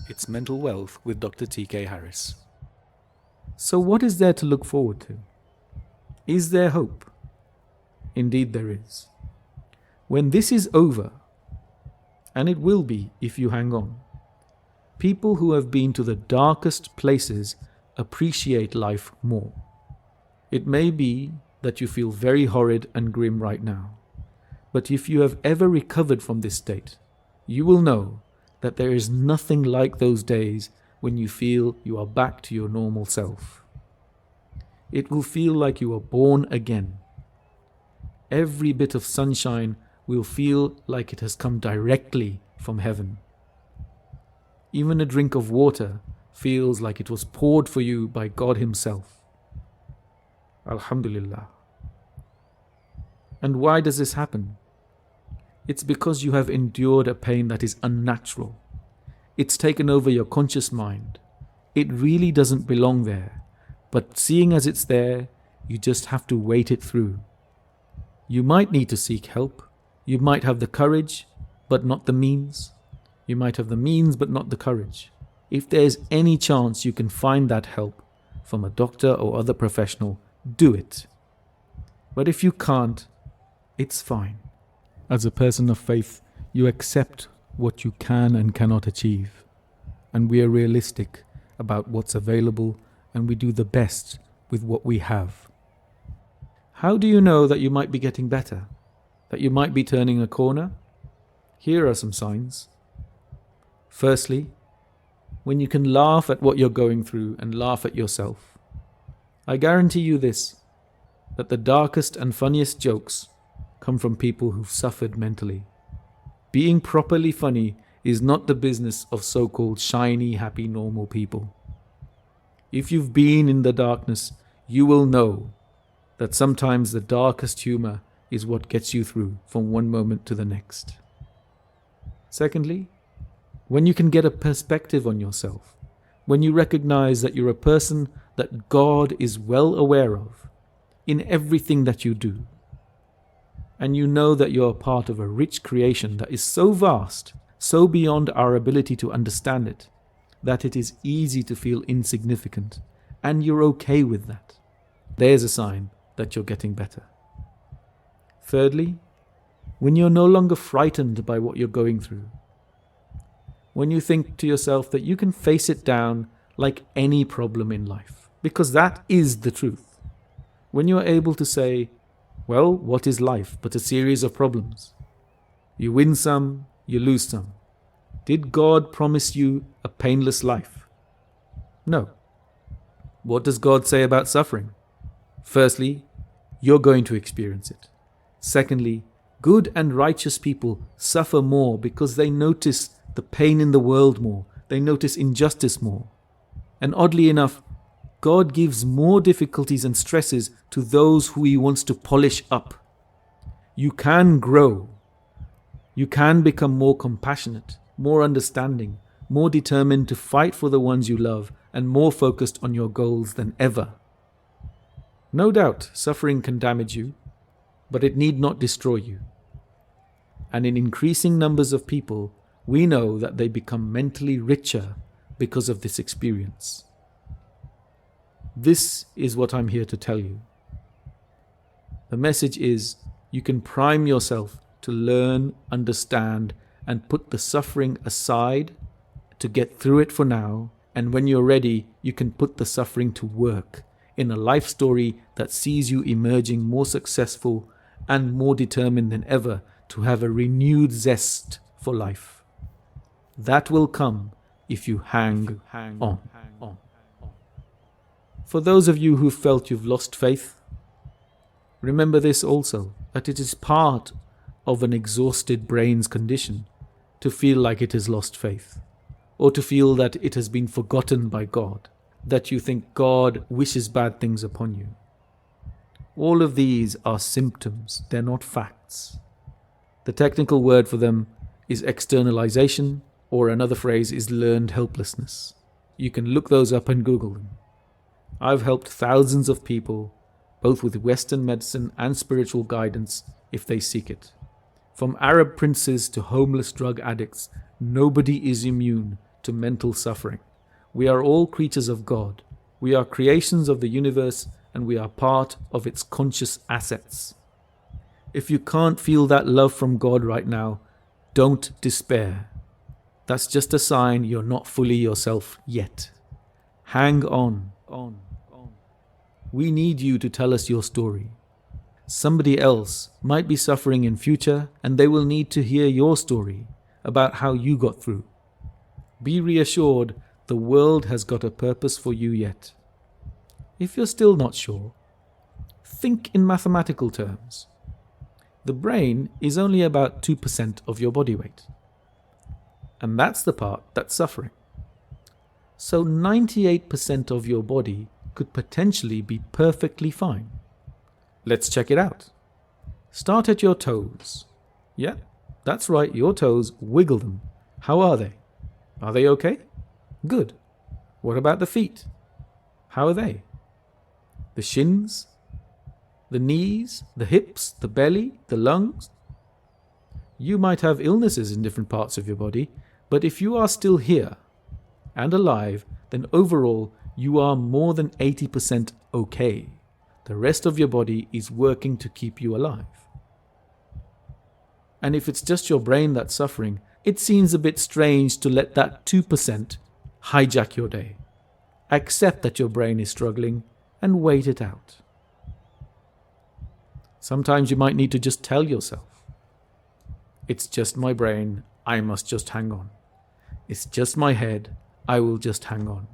It's Mental Wealth with Dr. TK Harris. So what is there to look forward to? Is there hope? Indeed there is. When this is over, and it will be if you hang on, people who have been to the darkest places appreciate life more. It may be that you feel very horrid and grim right now, but if you have ever recovered from this state, you will know that there is nothing like those days when you feel you are back to your normal self. It will feel like you are born again. Every bit of sunshine will feel like it has come directly from heaven. Even a drink of water feels like it was poured for you by God Himself. Alhamdulillah. And why does this happen? It's because you have endured a pain that is unnatural. It's taken over your conscious mind. It really doesn't belong there, but seeing as it's there, you just have to wait it through. You might need to seek help. You might have the courage, but not the means. You might have the means, but not the courage. If there's any chance you can find that help from a doctor or other professional, do it. But if you can't, it's fine. As a person of faith, you accept what you can and cannot achieve. And we are realistic about what's available, and we do the best with what we have. How do you know that you might be getting better? That you might be turning a corner? Here are some signs. Firstly, when you can laugh at what you're going through and laugh at yourself. I guarantee you this, that the darkest and funniest jokes come from people who've suffered mentally. Being properly funny is not the business of so-called shiny, happy, normal people. If you've been in the darkness, you will know that sometimes the darkest humor is what gets you through from one moment to the next. Secondly, when you can get a perspective on yourself, when you recognize that you're a person that God is well aware of in everything that you do, and you know that you're a part of a rich creation that is so vast, so beyond our ability to understand it, that it is easy to feel insignificant, and you're okay with that. There's a sign that you're getting better. Thirdly, when you're no longer frightened by what you're going through, when you think to yourself that you can face it down like any problem in life, because that is the truth. When you're able to say, well, what is life but a series of problems? You win some, you lose some. Did God promise you a painless life? No. What does God say about suffering? Firstly, you're going to experience it. Secondly, good and righteous people suffer more because they notice the pain in the world more. They notice injustice more. And oddly enough, God gives more difficulties and stresses to those who He wants to polish up. You can grow. You can become more compassionate, more understanding, more determined to fight for the ones you love, and more focused on your goals than ever. No doubt, suffering can damage you, but it need not destroy you. And in increasing numbers of people, we know that they become mentally richer because of this experience. This is what I'm here to tell you. The message is, you can prime yourself to learn, understand, and put the suffering aside to get through it for now, and when you're ready, you can put the suffering to work in a life story that sees you emerging more successful and more determined than ever to have a renewed zest for life. That will come if you hang on. For those of you who felt you've lost faith, remember this also, that it is part of an exhausted brain's condition to feel like it has lost faith, or to feel that it has been forgotten by God, that you think God wishes bad things upon you. All of these are symptoms, they're not facts. The technical word for them is externalization, or another phrase is learned helplessness. You can look those up and Google them. I've helped thousands of people, both with Western medicine and spiritual guidance, if they seek it. From Arab princes to homeless drug addicts, nobody is immune to mental suffering. We are all creatures of God. We are creations of the universe, and we are part of its conscious assets. If you can't feel that love from God right now, don't despair. That's just a sign you're not fully yourself yet. Hang on. We need you to tell us your story. Somebody else might be suffering in future, and they will need to hear your story about how you got through. Be reassured, the world has got a purpose for you yet. If you're still not sure, think in mathematical terms. The brain is only about 2% of your body weight. And that's the part that's suffering. So 98% of your body could potentially be perfectly fine. Let's check it out. Start at your toes. Yeah, that's right, your toes, wiggle them. How are they? Are they okay? Good. What about the feet? How are they? The shins? The knees? The hips? The belly? The lungs? You might have illnesses in different parts of your body, but if you are still here and alive, then overall you are more than 80% okay. The rest of your body is working to keep you alive. And if it's just your brain that's suffering, it seems a bit strange to let that 2% hijack your day. Accept that your brain is struggling and wait it out. Sometimes you might need to just tell yourself, it's just my brain, I must just hang on. It's just my head, I will just hang on.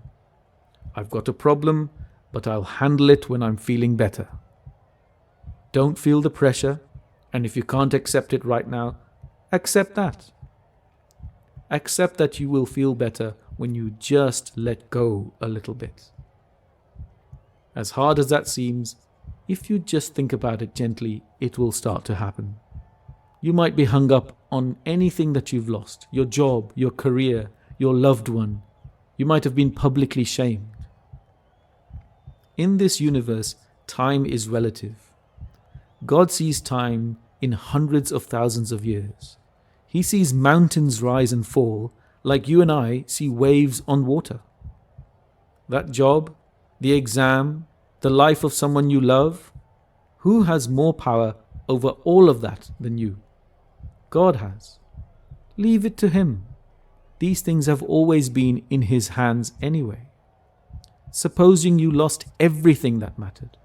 I've got a problem, but I'll handle it when I'm feeling better. Don't feel the pressure, and if you can't accept it right now, accept that. Accept that you will feel better when you just let go a little bit. As hard as that seems, if you just think about it gently, it will start to happen. You might be hung up on anything that you've lost, your job, your career, your loved one. You might have been publicly shamed. In this universe, time is relative. God sees time in hundreds of thousands of years. He sees mountains rise and fall like you and I see waves on water. That job, the exam, the life of someone you love, who has more power over all of that than you? God has. Leave it to Him. These things have always been in His hands anyway. Supposing you lost everything that mattered.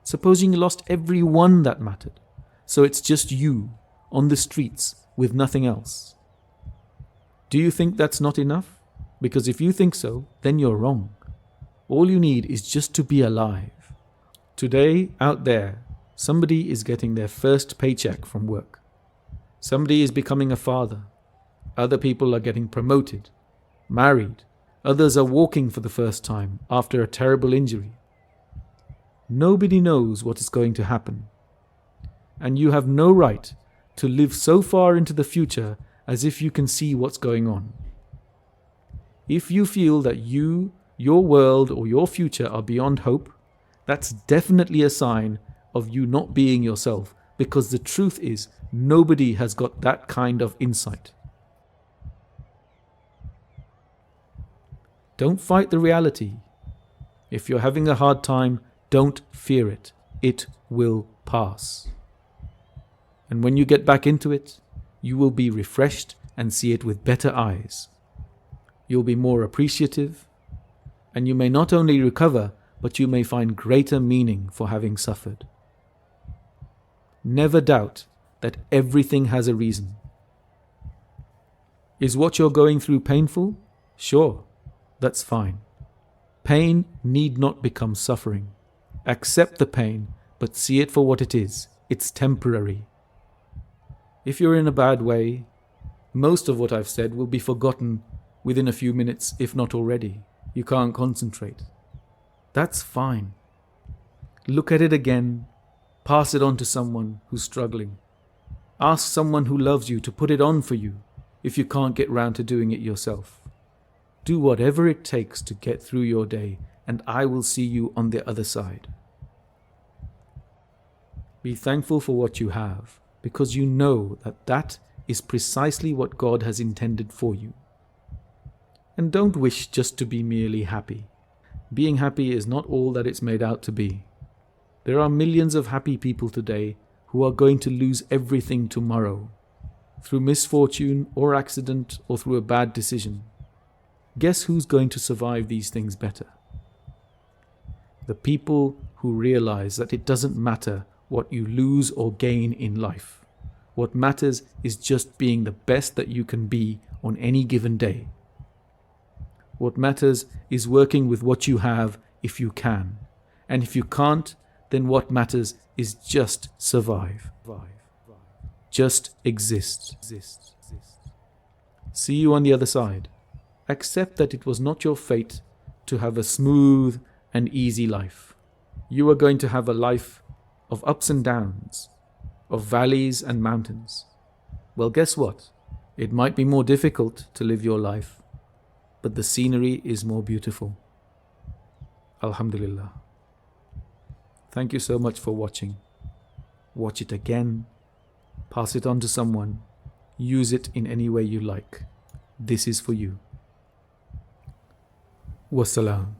Supposing you lost everyone that mattered. So it's just you on the streets with nothing else. Do you think that's not enough? Because if you think so, then you're wrong. All you need is just to be alive. Today, out there, somebody is getting their first paycheck from work. Somebody is becoming a father. Other people are getting promoted, married. Others are walking for the first time after a terrible injury. Nobody knows what is going to happen. And you have no right to live so far into the future as if you can see what's going on. If you feel that you, your world, or your future are beyond hope, that's definitely a sign of you not being yourself, because the truth is, nobody has got that kind of insight. Don't fight the reality. If you're having a hard time, don't fear it. It will pass. And when you get back into it, you will be refreshed and see it with better eyes. You'll be more appreciative, and you may not only recover, but you may find greater meaning for having suffered. Never doubt that everything has a reason. Is what you're going through painful? Sure, that's fine. Pain need not become suffering. Accept the pain, but see it for what it is. It's temporary. If you're in a bad way, most of what I've said will be forgotten within a few minutes, if not already. You can't concentrate. That's fine. Look at it again. Pass it on to someone who's struggling. Ask someone who loves you to put it on for you if you can't get round to doing it yourself. Do whatever it takes to get through your day, and I will see you on the other side. Be thankful for what you have, because you know that that is precisely what God has intended for you. And don't wish just to be merely happy. Being happy is not all that it's made out to be. There are millions of happy people today who are going to lose everything tomorrow, through misfortune or accident or through a bad decision. Guess who's going to survive these things better? The people who realize that it doesn't matter what you lose or gain in life. What matters is just being the best that you can be on any given day. What matters is working with what you have if you can. And if you can't, then what matters is just survive. Just exist. See you on the other side. Accept that it was not your fate to have a smooth and easy life. You are going to have a life of ups and downs, of valleys and mountains. Well, guess what? It might be more difficult to live your life, but the scenery is more beautiful. Alhamdulillah. Thank you so much for watching. Watch it again. Pass it on to someone. Use it in any way you like. This is for you. Wassalam.